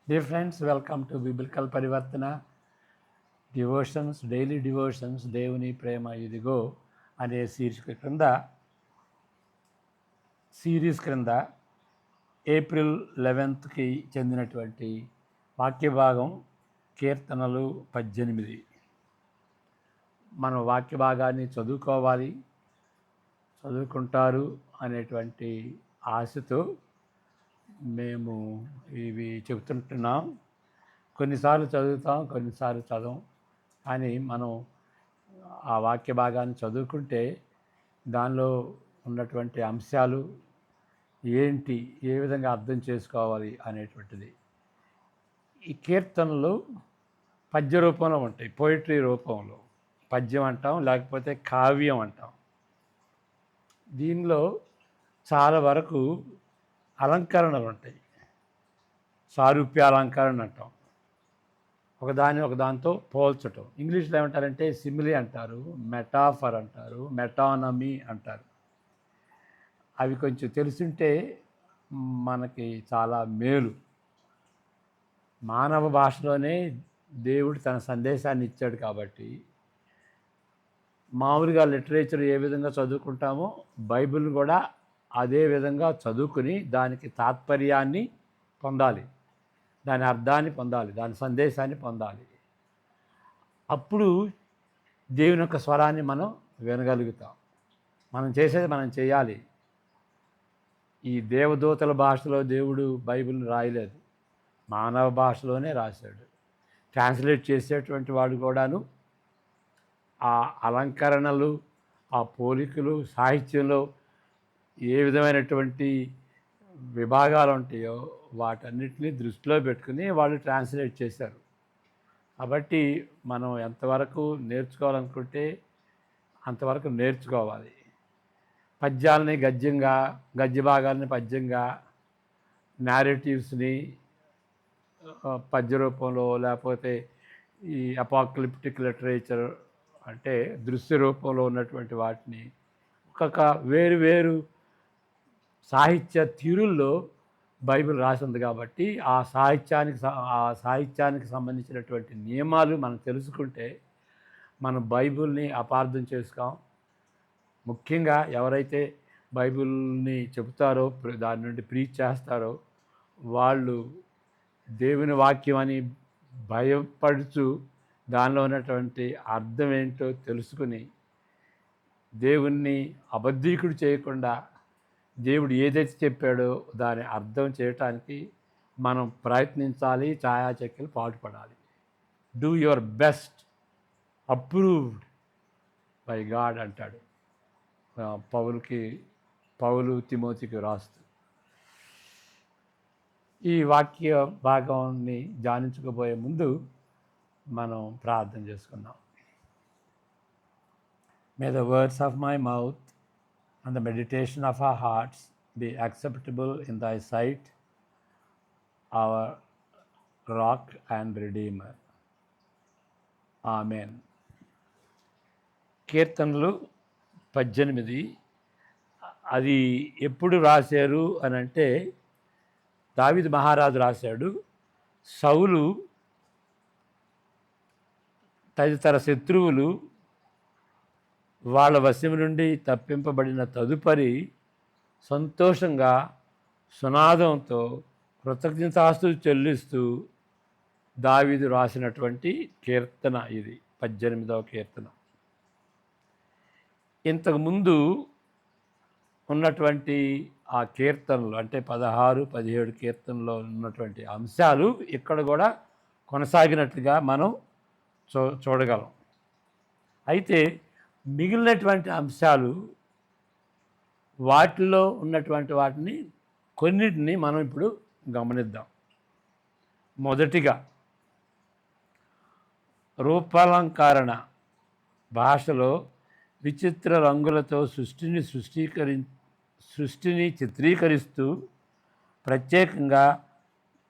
Dear friends, welcome to Biblical Parivartana Devotions, Daily Devotions, దేవుని ప్రేమ ఇదిగో అనే సిరీస్ క్రింద ఏప్రిల్ 11కి చెందినటువంటి వాక్య భాగం కీర్తనలు 18. మనం వాక్య భాగాన్ని చదువుకుంటారు అనేటువంటి ఆశతో మేము ఇవి చెబుతుంటున్నాం. కొన్నిసార్లు చదువుతాం, కొన్నిసార్లు చదవం. కానీ మనం ఆ వాక్య భాగాన్ని చదువుకుంటే దానిలో ఉన్నటువంటి అంశాలు ఏంటి, ఏ విధంగా అర్థం చేసుకోవాలి అనేటువంటిది. ఈ కీర్తనలు పద్య రూపంలో ఉంటాయి, పోయిటరీ రూపంలో. పద్యం అంటాం, లేకపోతే కావ్యం అంటాం. దీనిలో చాలా వరకు అలంకరణలు ఉంటాయి. సారూప్య అలంకరణ అంటాం, ఒకదానితో పోల్చటం. ఇంగ్లీష్లో ఏమంటారంటే సిమిలీ అంటారు, మెటాఫర్ అంటారు, మెటానమీ అంటారు. అవి కొంచెం తెలుసుంటే మనకి చాలా మేలు. మానవ భాషలోనే దేవుడు తన సందేశాన్ని ఇచ్చాడు కాబట్టి మామూలుగా లిటరేచర్ ఏ విధంగా చదువుకుంటామో బైబిల్ కూడా అదే విధంగా చదువుకుని దానికి తాత్పర్యాన్ని పొందాలి, దాని అర్థాన్ని పొందాలి, దాని సందేశాన్ని పొందాలి. అప్పుడు దేవుని యొక్క స్వరాన్ని మనం వినగలుగుతాం. మనం చేసేది మనం చేయాలి. ఈ దేవదూతల భాషలో దేవుడు బైబిల్ని రాయలేదు, మానవ భాషలోనే రాశాడు. ట్రాన్స్లేట్ చేసేటువంటి వాడు కూడాను ఆ అలంకరణలు, ఆ పోలికలు, సాహిత్యంలో ఏ విధమైనటువంటి విభాగాలు ఉంటాయో వాటన్నిటిని దృష్టిలో పెట్టుకుని వాళ్ళు ట్రాన్స్లేట్ చేశారు. కాబట్టి మనం ఎంతవరకు నేర్చుకోవాలనుకుంటే అంతవరకు నేర్చుకోవాలి. పద్యాలని గద్యంగా, గద్య భాగాలని పద్యంగా, నేరేటివ్స్ని పద్య రూపంలో, లేకపోతే ఈ అపాక్లిప్టిక్ లిటరేచర్ అంటే దృశ్య రూపంలో ఉన్నటువంటి వాటిని ఒక్కొక్క వేరు సాహిత్య తీరుల్లో బైబిల్ రాసింది. కాబట్టి ఆ సాహిత్యానికి సంబంధించినటువంటి నియమాలు మనం తెలుసుకుంటే మనం బైబిల్ని అపార్థం చేసుకోం. ముఖ్యంగా ఎవరైతే బైబిల్ని చెబుతారో, దాని నుండి ప్రీచ్ చేస్తారో వాళ్ళు దేవుని వాక్యం అని భయపడుతూ దానిలో ఉన్నటువంటి అర్థం ఏంటో తెలుసుకుని దేవుణ్ణి అబద్ధీకుడు చేయకుండా దేవుడు ఏదైతే చెప్పాడో దాని అర్థం చేయటానికి మనం ప్రయత్నించాలి, ఛాయాచక్యలు పాటుపడాలి. Do your best, approved by God అంటాడు పౌలు తిమోతికి రాస్తూ. ఈ వాక్య భాగాన్ని ధ్యానించుకోబోయే ముందు మనం ప్రార్థన చేసుకుందాం. May the words of my mouth and the meditation of our hearts be acceptable in thy sight, our rock and redeemer. Amen. కీర్తనలు 18. అది ఎప్పుడు రాశారు అని అంటే దావీదు మహారాజు రాశాడు. సౌలు తదితర శత్రువులు వాళ్ళ వశం నుండి తప్పింపబడిన తదుపరి సంతోషంగా సునాదంతో కృతజ్ఞతాస్తుతులు చెల్లిస్తూ దావీదు రాసినటువంటి కీర్తన ఇది, 18వ కీర్తన. ఇంతకుముందు ఉన్నటువంటి ఆ కీర్తనలు అంటే 16, 17 కీర్తనలో ఉన్నటువంటి అంశాలు ఇక్కడ కూడా కొనసాగినట్లుగా మనం చూడగలం. అయితే మిగిలినటువంటి అంశాలు, వాటిలో ఉన్నటువంటి వాటిని కొన్నిటిని మనం ఇప్పుడు గమనిద్దాం. మొదటిగా రూపాలంకరణ భాషలో విచిత్ర రంగులతో సృష్టిని చిత్రీకరిస్తూ ప్రత్యేకంగా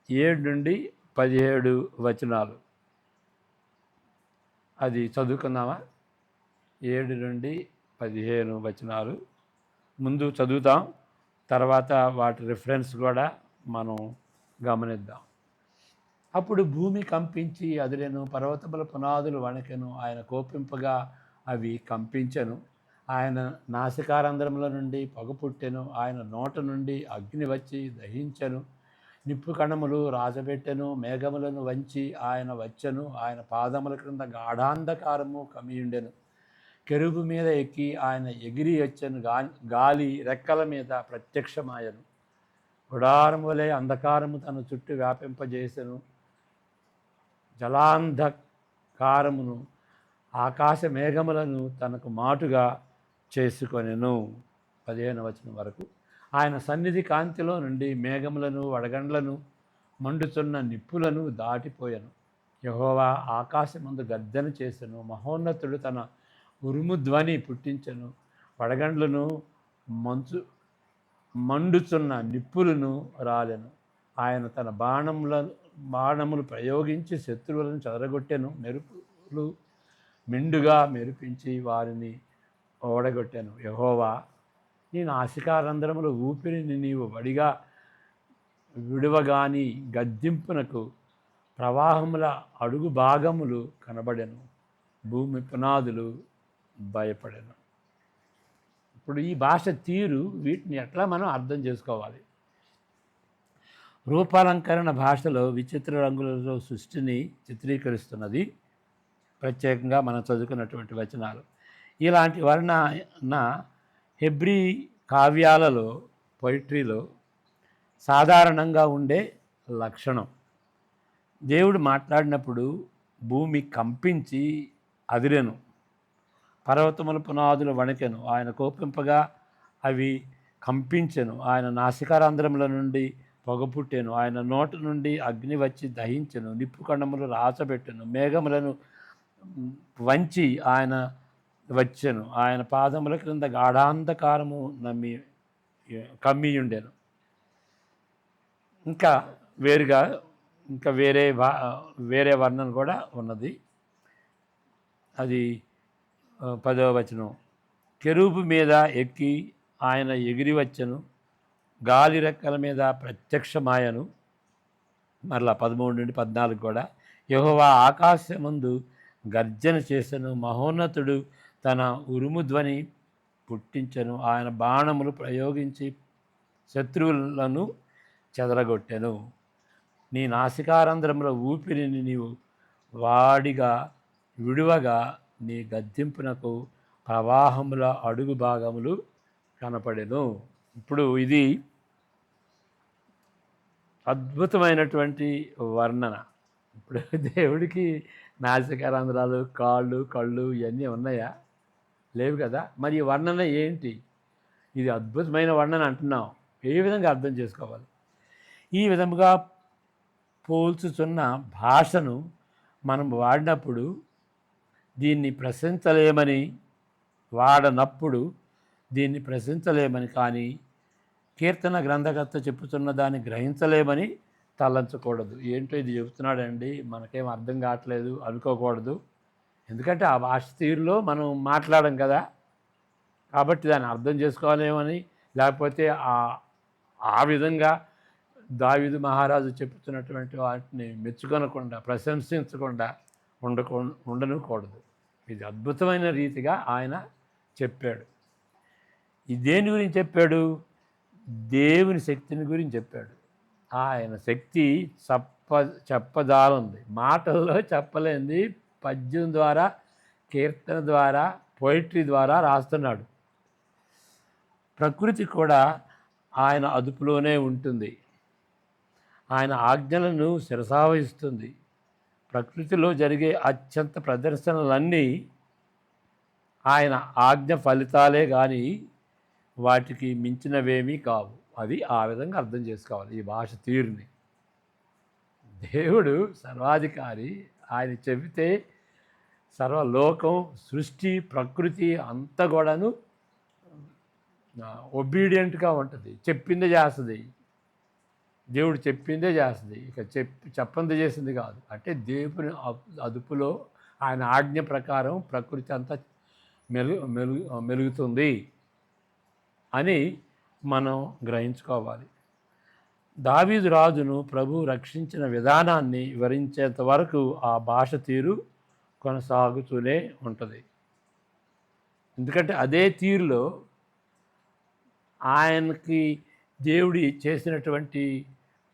7 నుండి 17 వచనాలు. అది చదువుకుందామా? 7 నుండి 15 వచనాలు ముందు చదువుతాం, తర్వాత వాటి రిఫరెన్స్ కూడా మనం గమనిద్దాం. అప్పుడు భూమి కంపించి అదిరెను, పర్వతముల పునాదులు వణకెను. ఆయన కోపింపగా అవి కంపించెను. ఆయన నాసికారంధ్రముల నుండి పొగ పుట్టెను. ఆయన నోట నుండి అగ్ని వచ్చి దహించెను. నిప్పు కణములు రాజబెట్టెను. మేఘములను వంచి ఆయన వచ్చెను. ఆయన పాదముల క్రింద గాఢాంధకారము కమ్మియుండెను. కెరూబు మీద ఎక్కి ఆయన ఎగిరి వచ్చెను. గాలి రెక్కల మీద ప్రత్యక్షమాయను. గుడారము వలె అంధకారము తన చుట్టూ వ్యాపింపజేసెను. జలాంధకారమును ఆకాశ మేఘములను తనకు మాటుగా చేసుకొనెను. 15వ వచనం వరకు. ఆయన సన్నిధి కాంతిలో నుండి మేఘములను వడగండ్లను మండుచున్న నిప్పులను దాటిపోయాను. యెహోవా ఆకాశమందు గర్జన చేసెను. మహోన్నతుడు తన ఉరుము ధ్వని పుట్టించెను. వడగండ్లను మండుచున్న నిప్పులను రాలెను. ఆయన తన బాణములు ప్రయోగించి శత్రువులను చెదరగొట్టెను. మెరుపులు మెండుగా మెరిపించి వారిని ఓడగొట్టాను. యెహోవా, నీ నాసికారంధ్రముల ఊపిరిని నీవు వడిగా విడువగాని గద్దింపునకు ప్రవాహముల అడుగు భాగములు కనబడెను. భూమి పునాదులు భయపడెను. ఇప్పుడు ఈ భాష తీరు, వీటిని ఎట్లా మనం అర్థం చేసుకోవాలి? రూపాలంకరణ భాషలో విచిత్ర రంగులలో సృష్టిని చిత్రీకరిస్తున్నది. ప్రత్యేకంగా మనం చదువుకున్నటువంటి వచనాలు. ఇలాంటి వర్ణన హెబ్రీ కావ్యాలలో, పొయిట్రీలో సాధారణంగా ఉండే లక్షణం. దేవుడు మాట్లాడినప్పుడు భూమి కంపించి అదిరెను, పర్వతముల పునాదులు వణకెను. ఆయన కోపింపగా అవి కంపించెను. ఆయన నాసికారంధ్రముల నుండి పొగ పుట్టెను. ఆయన నోటి నుండి అగ్ని వచ్చి దహించెను. నిప్పు కణములు రాచబెట్టెను. మేఘములను వంచి ఆయన వచ్చెను. ఆయన పాదముల క్రింద గాఢాంధకారము కమ్మియుండెను. ఇంకా వేరే వర్ణన కూడా ఉన్నది. అది 10వ వచనం. కెరూబు మీద ఎక్కి ఆయన ఎగిరి వచ్చెను. గాలి రెక్కల మీద ప్రత్యక్షమాయను. మరలా 13 నుండి 14 కూడా. యెహోవా ఆకాశమందు గర్జన చేసెను. మహోన్నతుడు తన ఉరుము ధ్వని పుట్టించెను. ఆయన బాణములు ప్రయోగించి శత్రువులను చెదరగొట్టెను. నీ నాసికారంధ్రముల ఊపిరిని నీవు వాడిగా విడువగా నీ గద్దింపునకు ప్రవాహముల అడుగు భాగములు కనపడెను. ఇప్పుడు ఇది అద్భుతమైనటువంటి వర్ణన. ఇప్పుడు దేవుడికి నాసికారంధ్రాలు, కాళ్ళు, కళ్ళు ఇవన్నీ ఉన్నాయా? లేవు కదా. మరి ఈ వర్ణన ఏంటి? ఇది అద్భుతమైన వర్ణన అంటున్నాం. ఏ విధంగా అర్థం చేసుకోవాలి? ఈ విధముగా పోల్చుచున్న భాషను మనం వాడినప్పుడు దీన్ని ప్రశంసలేమని, వాడనప్పుడు దీన్ని ప్రశంసలేమని, కానీ కీర్తన గ్రంథకర్త చెప్పుతున్న దాన్ని గ్రహించలేమని తలంచకూడదు. ఏంటో ఇది చెబుతున్నాడండి, మనకేం అర్థం కావట్లేదు అనుకోకూడదు. ఎందుకంటే ఆ భాష తీరులో మనం మాట్లాడం కదా, కాబట్టి దాన్ని అర్థం చేసుకోవాలేమని, లేకపోతే ఆ విధంగా దావీదు మహారాజు చెప్పుతున్నటువంటి వాటిని మెచ్చుకొనకుండా, ప్రశంసించకుండా ఉండనుకూడదు. ఇది అద్భుతమైన రీతిగా ఆయన చెప్పాడు. ఈ దేని గురించి చెప్పాడు? దేవుని శక్తిని గురించి చెప్పాడు. ఆయన శక్తి చెప్పజాలంది, మాటల్లో చెప్పలేంది, పద్యం ద్వారా, కీర్తన ద్వారా, పోయిట్రీ ద్వారా రాస్తున్నాడు. ప్రకృతి కూడా ఆయన అదుపులోనే ఉంటుంది. ఆయన ఆజ్ఞలను శిరసావహిస్తుంది. ప్రకృతిలో జరిగే అత్యంత ప్రదర్శనలన్నీ ఆయన ఆజ్ఞ ఫలితాలే కానీ వాటికి మించినవేమీ కావు. అది ఆ విధంగా అర్థం చేసుకోవాలి ఈ భాష తీరుని. దేవుడు సర్వాధికారి. ఆయన చెబితే సర్వలోకం, సృష్టి, ప్రకృతి అంతా కూడాను ఒబీడియంట్గా ఉంటుంది. చెప్పిందే చేస్తుంది. దేవుడు చెప్పిందే చేస్తుంది. ఇక చెప్పంది చేసింది కాదు. అంటే దేవుని అదుపులో ఆయన ఆజ్ఞ ప్రకారం ప్రకృతి అంతా మెలుగుతుంది అని మనం గ్రహించుకోవాలి. దావీదు రాజును ప్రభు రక్షించిన విధానాన్ని వివరించేంత వరకు ఆ భాష తీరు కొనసాగుతూనే ఉంటుంది. ఎందుకంటే అదే తీరులో ఆయనకి దేవుడి చేసినటువంటి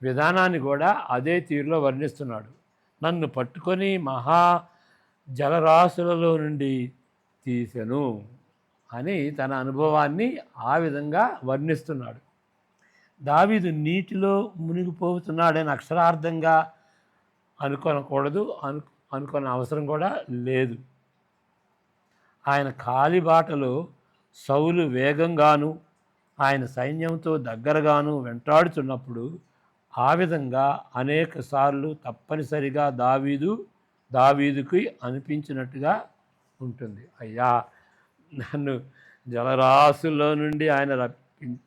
విధానాన్ని కూడా అదే తీరులో వర్ణిస్తున్నాడు. నన్ను పట్టుకొని మహా జలరాశులలో నుండి తీసెను అని తన అనుభవాన్ని ఆ విధంగా వర్ణిస్తున్నాడు. దావీదు నీటిలో మునిగిపోతున్నాడని అక్షరార్థంగా అనుకోనకూడదు, అనుకునే అవసరం కూడా లేదు. ఆయన కాలిబాటలో సౌలు వేగంగాను ఆయన సైన్యంతో దగ్గరగాను వెంటాడుతున్నప్పుడు ఆ విధంగా అనేక సార్లు తప్పనిసరిగా దావీదుకి అనిపించినట్టుగా ఉంటుంది. అయ్యా, నన్ను జలరాశుల్లో నుండి ఆయన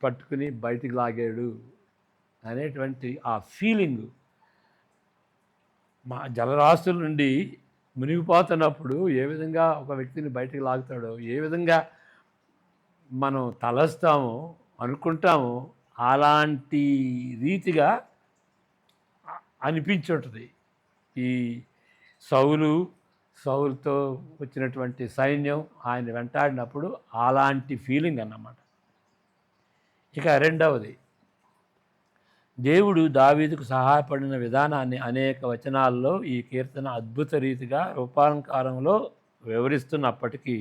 పట్టుకుని బయటికి లాగాడు అనేటువంటి ఆ ఫీలింగు, మా జలరాశుల నుండి మునిగిపోతున్నప్పుడు ఏ విధంగా ఒక వ్యక్తిని బయటికి లాగుతాడో, ఏ విధంగా మనం తలస్తామో అనుకుంటామో అలాంటి రీతిగా అనిపించుంటుంది. ఈ సౌలుతో వచ్చినటువంటి సైన్యం ఆయన వెంటాడినప్పుడు అలాంటి ఫీలింగ్ అన్నమాట. ఇక రెండవది, దేవుడు దావీదుకు సహాయపడిన విధానాన్ని అనేక వచనాల్లో ఈ కీర్తన అద్భుత రీతిగా రూపాలంకారంలో వివరిస్తున్నప్పటికీ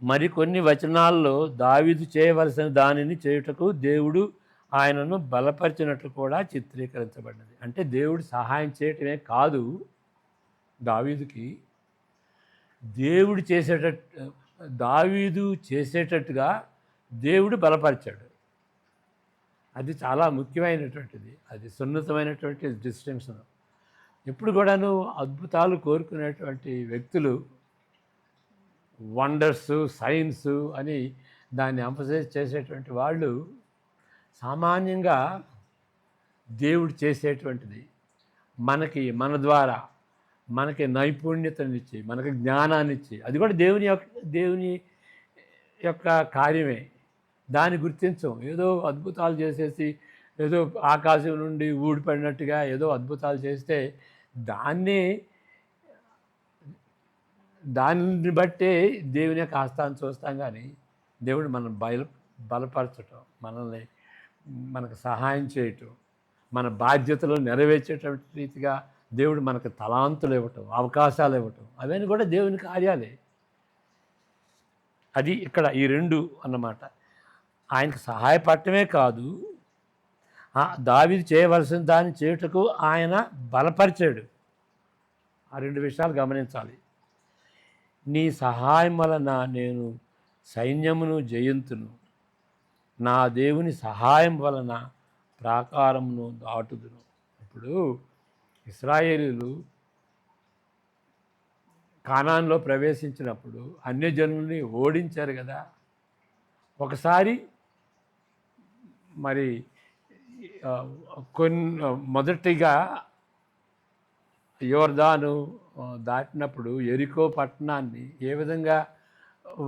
మరికొన్ని వచనాల్లో దావీదు చేయవలసిన దానిని చేయుటకు దేవుడు ఆయనను బలపరిచినట్లు కూడా చిత్రీకరించబడినది. అంటే దేవుడు సహాయం చేయటమే కాదు, దావీదుకి దావీదు చేసేటట్టుగా దేవుడు బలపరిచాడు. అది చాలా ముఖ్యమైనటువంటిది, అది సున్నితమైనటువంటి డిస్టింక్షన్. ఎప్పుడు కూడాను అద్భుతాలు కోరుకునేటువంటి వ్యక్తులు వండర్స్, సైన్స్ అని దాన్ని ఎంఫసైజ్ చేసేటువంటి వాళ్ళు సామాన్యంగా దేవుడు చేసేటువంటిది మన ద్వారా మనకి నైపుణ్యతనిచ్చి, మనకి జ్ఞానాన్నిచ్చి, అది కూడా దేవుని యొక్క కార్యమే. దాన్ని గుర్తించం. ఏదో అద్భుతాలు చేసేసి ఏదో ఆకాశం నుండి ఊడిపడినట్టుగా ఏదో అద్భుతాలు చేస్తే దాన్ని బట్టే దేవుని యొక్క హస్తాన్ని చూస్తాం. కానీ దేవుడు మనం బలపరచటం, మనకు సహాయం చేయటం, మన బాధ్యతలు నెరవేర్చేటువంటి రీతిగా దేవుడు మనకు తలాంతులు ఇవ్వటం, అవకాశాలు ఇవ్వటం, అవన్నీ కూడా దేవుని కార్యాలే. అది ఇక్కడ ఈ రెండు అన్నమాట. ఆయనకు సహాయపడటమే కాదు, దావీదు చేయవలసిన దాన్ని చేయుటకు ఆయన బలపరిచాడు. ఆ రెండు విషయాలు గమనించాలి. నీ సహాయం వలన నేను సైన్యమును జయింతును, నా దేవుని సహాయం వలన ప్రాకారమును దాటుదును. ఇప్పుడు ఇశ్రాయేలీయులు కానాన్లో ప్రవేశించినప్పుడు అన్యజనుల్ని ఓడించారు కదా. ఒకసారి మరి మొదటిగా యోర్దాను దాటినప్పుడు ఎరికో పట్టణాన్ని ఏ విధంగా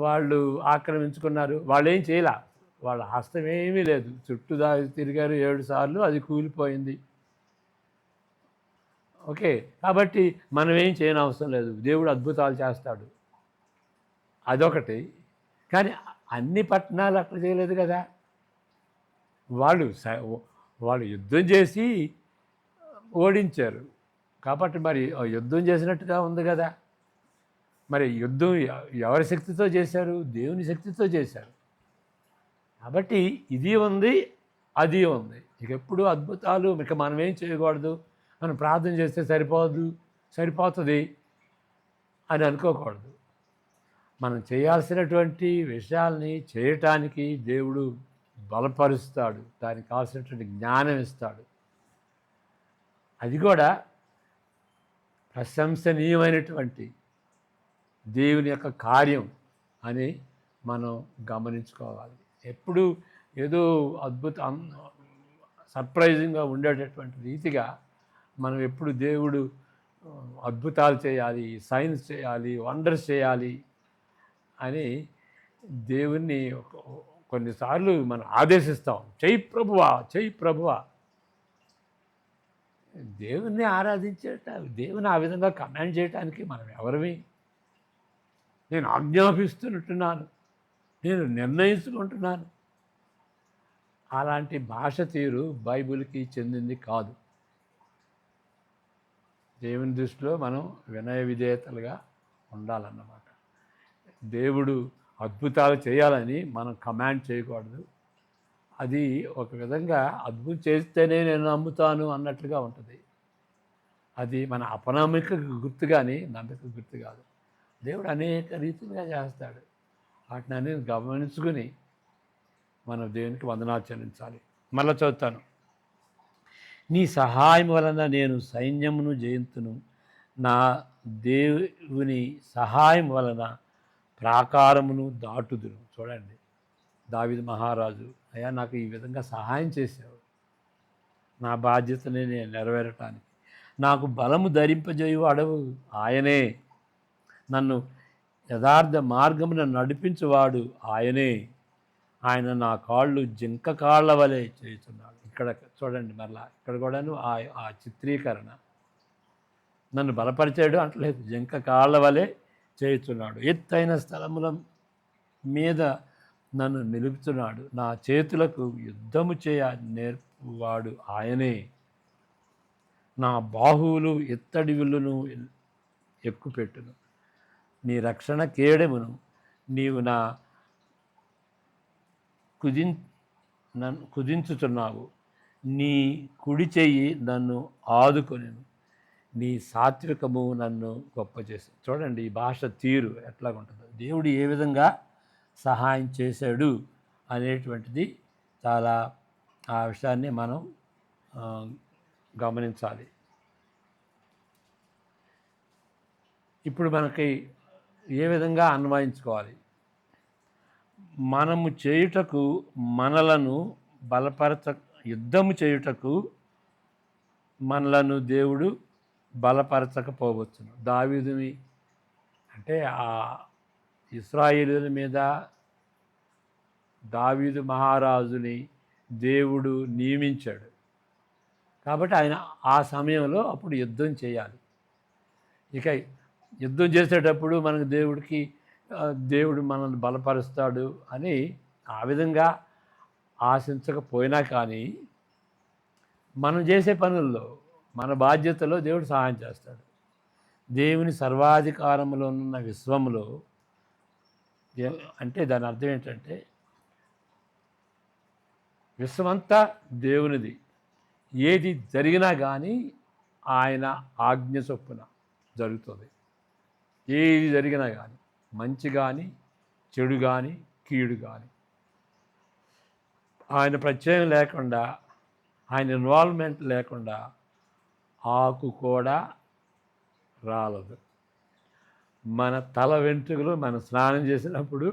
వాళ్ళు ఆక్రమించుకున్నారు. వాళ్ళు ఏం చేయలే, వాళ్ళ హస్తం ఏమీ లేదు. చుట్టూ తిరిగారు 7 సార్లు, అది కూలిపోయింది. ఓకే, కాబట్టి మనం ఏం చేయని అవసరం లేదు, దేవుడు అద్భుతాలు చేస్తాడు. అదొకటి. కానీ అన్ని పట్టణాలు అట్లా చేయలేదు కదా. వాళ్ళు యుద్ధం చేసి ఓడించారు కాబట్టి మరి యుద్ధం చేసినట్టుగా ఉంది కదా. మరి యుద్ధం ఎవరి శక్తితో చేశారు? దేవుని శక్తితో చేశారు. కాబట్టి ఇది ఉంది, అది ఉంది. ఇక ఎప్పుడు అద్భుతాలు ఇక మనం ఏం చేయకూడదు, మనం ప్రార్థన చేస్తే సరిపోతుంది అని అనుకోకూడదు. మనం చేయాల్సినటువంటి విషయాల్ని చేయటానికి దేవుడు బలపరుస్తాడు, దానికి కావాల్సినటువంటి జ్ఞానం ఇస్తాడు. అది కూడా ప్రశంసనీయమైనటువంటి దేవుని యొక్క కార్యం అని మనం గమనించుకోవాలి. ఎప్పుడు ఏదో సర్ప్రైజింగ్గా ఉండేటటువంటి రీతిగా మనం ఎప్పుడు దేవుడు అద్భుతాలు చేయాలి, సైన్స్ చేయాలి, వండర్స్ చేయాలి అని దేవుణ్ణి కొన్నిసార్లు మనం ఆదేశిస్తాం. చెయ్యి ప్రభువా, చెయ్యి ప్రభువా. దేవుణ్ణి ఆరాధించేట, దేవుని ఆ విధంగా కమాండ్ చేయటానికి మనం ఎవరివి? నేను ఆజ్ఞాపిస్తున్నట్టున్నాను, నేను నిర్ణయించుకుంటున్నాను. అలాంటి భాష తీరు బైబిల్కి చెందింది కాదు. దేవుని దృష్టిలో మనం వినయ విధేయతలుగా ఉండాలన్నమాట. దేవుడు అద్భుతాలు చేయాలని మనం కమాండ్ చేయకూడదు. అది ఒక విధంగా అద్భుతం చేస్తేనే నేను నమ్ముతాను అన్నట్లుగా ఉంటుంది. అది మన అపనమ్మిక గుర్తు కానీ నమ్మిక గుర్తు కాదు. దేవుడు అనేక రీతిగా చేస్తాడు. వాటిని అనేది గమనించుకుని మనం దేవునికి వందనాలు చెల్లించాలి. మళ్ళీ చదువుతాను. నీ సహాయం వలన నేను సైన్యమును జయింతును, నా దేవుని సహాయం వలన ప్రాకారమును దాటుదును. చూడండి, దావీదు మహారాజు, అయ్యా నాకు ఈ విధంగా సహాయం చేసావు, నా బాధ్యతని నేను నెరవేరటానికి. నాకు బలము ధరింపజేయువాడవు ఆయనే, నన్ను యథార్థ మార్గమున నడిపించువాడు ఆయనే. ఆయన నా కాళ్ళు జింక కాళ్ళ వలె చేస్తున్నాడు. ఇక్కడ చూడండి, మరలా ఇక్కడ కూడాను ఆ చిత్రీకరణ. నన్ను బలపరిచాడు అంటలేదు, జింక కాళ్ళ వలె చేస్తున్నాడు. ఎత్తైన స్థలముల మీద నన్ను నిలుపుతున్నాడు. నా చేతులకు యుద్ధము చేయ నేర్పువాడు ఆయనే. నా బాహువులు ఎత్తడి విల్లును ఎక్కుపెట్టును. నీ రక్షణ కేడెమును నీవు నన్ను కుదించుచున్నావు. నీ కుడి చెయ్యి నన్ను ఆదుకొనెను. నీ సాత్వికము నన్ను గొప్ప చేసి. చూడండి ఈ భాష తీరు ఎట్లాగుంటుందో, దేవుడు ఏ విధంగా సహాయం చేశాడు అనేటువంటిది చాలా ఆ విషయాన్ని మనం గమనించాలి. ఇప్పుడు మనకి ఏ విధంగా అన్వయించుకోవాలి? మనము చేయుటకు మనలను యుద్ధము చేయుటకు మనలను దేవుడు బలపరచకపోవచ్చును. దావీదుని అంటే ఆ ఇశ్రాయేలీయుల మీద దావీదు మహారాజుని దేవుడు నియమించాడు. కాబట్టి ఆయన ఆ సమయంలో అప్పుడు యుద్ధం చేయాలి. ఇక యుద్ధం చేసేటప్పుడు మనకు దేవుడు మనల్ని బలపరుస్తాడు అని ఆ విధంగా ఆశించకపోయినా కానీ మనం చేసే పనుల్లో మన బాధ్యతలో దేవుడు సహాయం చేస్తాడు. దేవుని సర్వాధికారంలో ఉన్న విశ్వంలో అంటే దాని అర్థం ఏంటంటే విశ్వమంతా దేవునిది. ఏది జరిగినా కానీ ఆయన ఆజ్ఞ చొప్పున జరుగుతుంది. ఏది జరిగినా కానీ, మంచి కానీ చెడు కానీ కీడు కానీ, ఆయన ప్రత్యయం లేకుండా, ఆయన ఇన్వాల్వ్మెంట్ లేకుండా ఆకు కూడా రాలదు. మన తల వెంట్రుకలు మనం స్నానం చేసినప్పుడు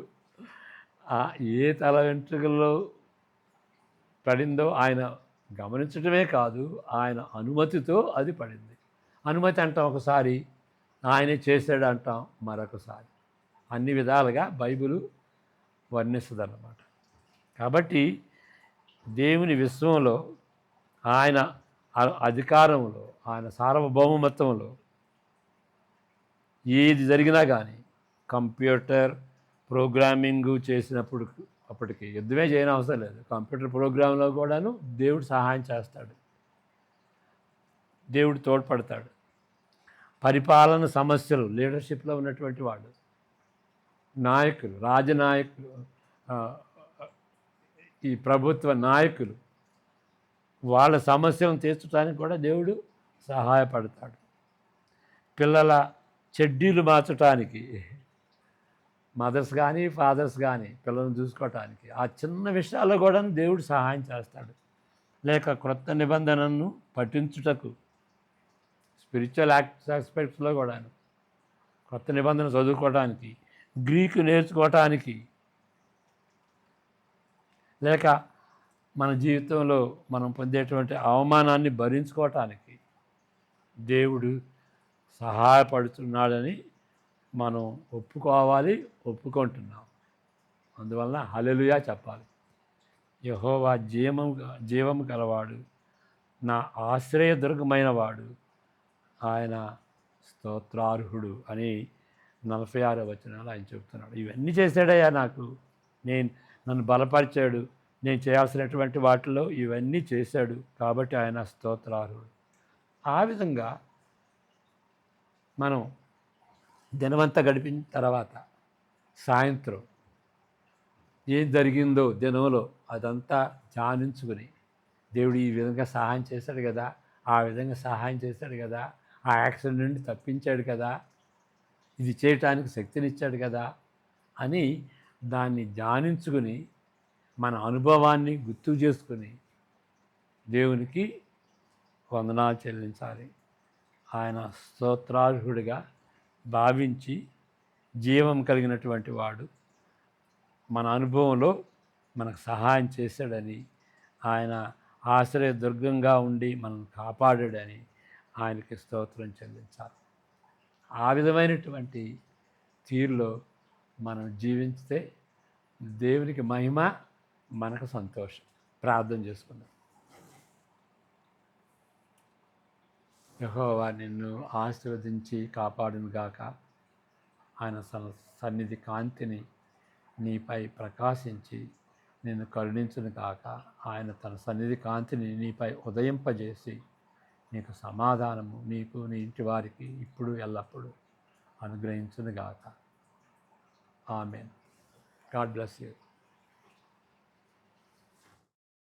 ఏ తల వెంట్రుకల్లో పడిందో ఆయన గమనించడమే కాదు, ఆయన అనుమతితో అది పడింది. అనుమతి అంటాం ఒకసారి, ఆయనే చేశాడు అంటాం మరొకసారి. అన్ని విధాలుగా బైబిలు వర్ణిస్తుంది అన్నమాట. కాబట్టి దేవుని విశ్వంలో, ఆయన అధికారంలో, ఆయన సార్వభౌమత్వంలో ఏది జరిగినా కానీ, కంప్యూటర్ ప్రోగ్రామింగ్ చేసినప్పుడు అప్పటికి యుద్ధమే చేయని అవసరం లేదు. కంప్యూటర్ ప్రోగ్రాంలో కూడాను దేవుడు సహాయం చేస్తాడు, దేవుడు తోడ్పడతాడు. పరిపాలన సమస్యలు, లీడర్షిప్లో ఉన్నటువంటి వాడు, నాయకులు, రాజనాయకులు, ఈ ప్రభుత్వ నాయకులు, వాళ్ళ సమస్యలను తీర్చడానికి కూడా దేవుడు సహాయపడతాడు. పిల్లల చెడ్డీలు మార్చడానికి, మదర్స్ కానీ ఫాదర్స్ కానీ పిల్లలను చూసుకోవటానికి, ఆ చిన్న విషయాల్లో కూడా దేవుడు సహాయం చేస్తాడు. లేక క్రొత్త నిబంధనను పఠించుటకు, స్పిరిచువల్ ఆస్పెక్ట్స్లో కూడాను, కొత్త నిబంధన చదువుకోవడానికి, గ్రీకు నేర్చుకోవటానికి, లేక మన జీవితంలో మనం పొందేటువంటి అవమానాన్ని భరించుకోవటానికి దేవుడు సహాయపడుతున్నాడని మనం ఒప్పుకోవాలి, ఒప్పుకుంటున్నాం. అందువలన హల్లెలూయా చెప్పాలి. యెహోవా జీవము గలవాడు, నా ఆశ్రయదుర్గమైన వాడు, ఆయన స్తోత్రార్హుడు అని 46వ వచనంలో ఆయన చెబుతున్నాడు. ఇవన్నీ చేశాడయ్యా నాకు, నన్ను బలపరిచాడు, నేను చేయాల్సినటువంటి వాటిలో ఇవన్నీ చేశాడు, కాబట్టి ఆయన స్తోత్రార్హుడు. ఆ విధంగా మనం దినమంతా గడిపిన తర్వాత సాయంత్రం ఏం జరిగిందో దినంలో అదంతా ధ్యానించుకుని, దేవుడు ఈ విధంగా సహాయం చేశాడు కదా, ఆ విధంగా సహాయం చేశాడు కదా, ఆ యాక్సిడెంట్ నుండి తప్పించాడు కదా, ఇది చేయటానికి శక్తినిచ్చాడు కదా అని దాన్ని ధ్యానించుకుని మన అనుభవాన్ని గుర్తు చేసుకుని దేవునికి వందనాలు చెల్లించాలి. ఆయన స్తోత్రార్హుడిగా భావించి జీవం కలిగినటువంటి వాడు, మన అనుభవంలో మనకు సహాయం చేశాడని, ఆయన ఆశ్రయదుర్గంగా ఉండి మనల్ని కాపాడాడని ఆయనకి స్తోత్రం చెల్లించాలి. ఆ విధమైనటువంటి తీరులో మనం జీవించితే దేవునికి మహిమ, మనకు సంతోషం. ప్రార్థన చేసుకుందాం. యెహోవా నిన్ను ఆశీర్వదించి కాపాడును గాక. ఆయన సన్నిధి కాంతిని నీపై ప్రకాశించి నిన్ను కరుణించును గాక. ఆయన తన సన్నిధి కాంతిని నీపై ఉదయింపజేసి నీకు సమాధానము, నీకు నీ ఇంటి వారికి ఇప్పుడు ఎల్లప్పుడూ అనుగ్రహించును గాక. ఆమేన్. God bless you.